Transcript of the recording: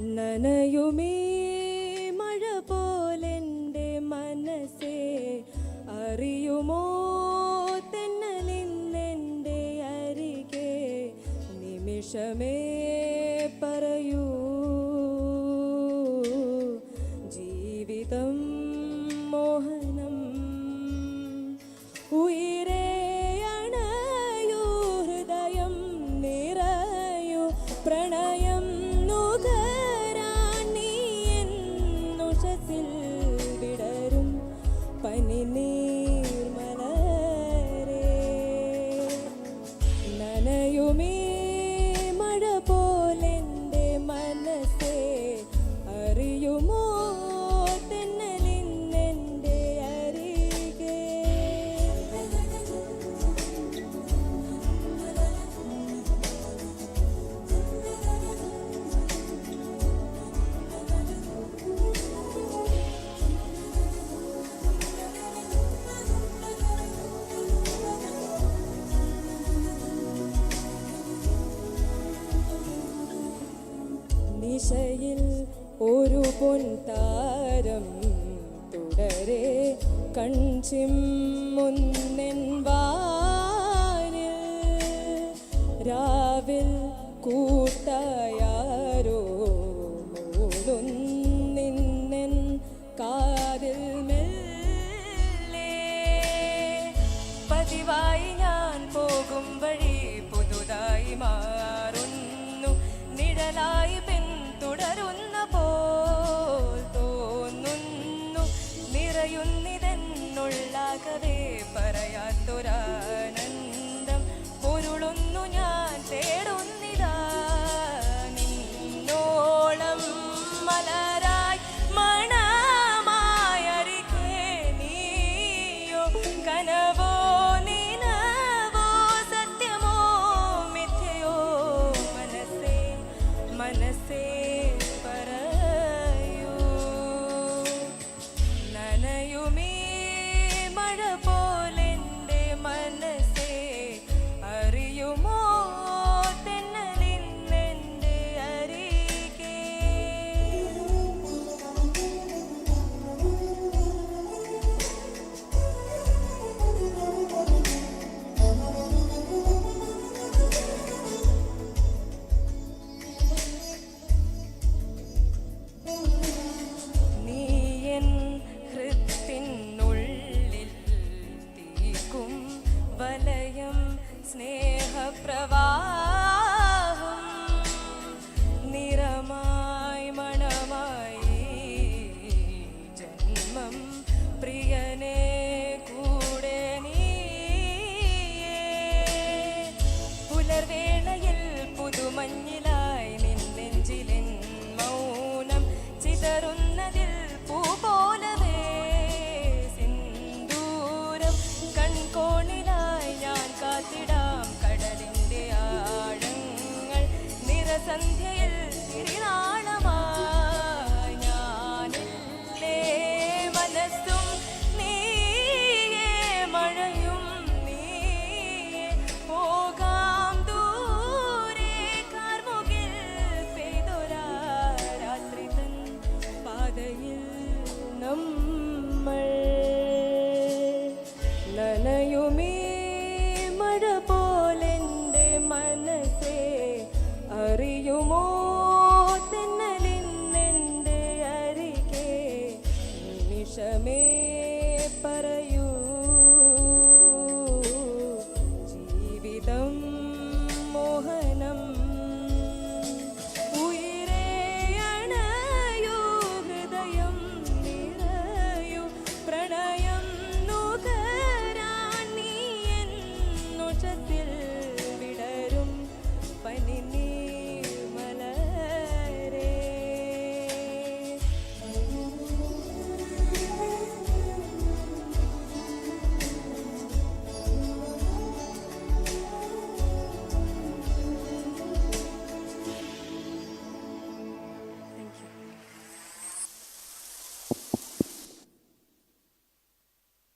നനയുമേ മഴ പോലെൻ്റെ മനസ്സേ, അറിയുമോ തെന്നലിന്നെൻ്റെ അരികെ, നിമിഷമേ പറയൂ ജീവിതം മോഹനം. ഉയരേ അണയൂ ഹൃദയം നിറയൂ പ്രണയം നുകരാൻ നീ എന്നുഷസിൽ വിടരും പനിനീർമലരേ. നനയുമേ മഴ പോലെൻ്റെ മനസ്സേ, അറിയുമോ തെന്നലിന്നെൻ്റെ അരികെ. നിശയിൽ ഒരു പൊൻതാരം തുടരെ കൺചിമ്മുന്നെൻ വാനിൽ, രാവിൽ കൂട്ടായാരോ മൂളുന്നിന്നെൻ കാതിൽ മെല്ലെ. പതിവായി ഞാൻ പോകും വഴി പുതുതായി മാറുന്നു, നിഴലായി തുടരുന്ന പോൽ തോന്നുന്നു, നിറയുന്നിതെന്നുള്ളാകവേ പറയാത്തൊരാനന്ദം. പൊരുളുന്നു ഞാൻ തേടുന്നിതാ നിന്നോളം മലരായി മണമായരികെ. നീയോ കനവോ നിനവോ സത്യമോ മിഥ്യയോ മനസ്സേ മനസ്സേ പറയൂ. നനയുമേ മഴ പോലെൻ്റെ മനസ്സേ, അറിയുമോ തെന്നലിന്നെൻ്റെ അരികെ. വലയം സ്നേഹപ്രവാഹം നിറമായി മണമായി ജന്മം പ്രിയനെ കൂടെ നീയേ. പുലർവേളയിൽ പുതുമഞ്ഞിലായി നിന്നെഞ്ചിലെൻ മൗനം ചിതറുന്നതിൽ പൂ പോലവേ സിന്ദൂരം കൺകോണിലായി ഞാൻ കാത്തിടാം കടലിൻ്റെ ആഴങ്ങൾ. നിറസന്ധ്യയിൽ തിരുനാളമായി ഞാനില്ലേ, മനസ്സും നീയേ മഴയും നീയേ. പോകാം ദൂരെ കാർമുകിൽ പെയ്തൊരാ രാത്രി തൻ പാതയിൽ നമ്മൾ. നനയുമേ മഴ പോലെൻ്റെ മനസ്സേ, അറിയുമോ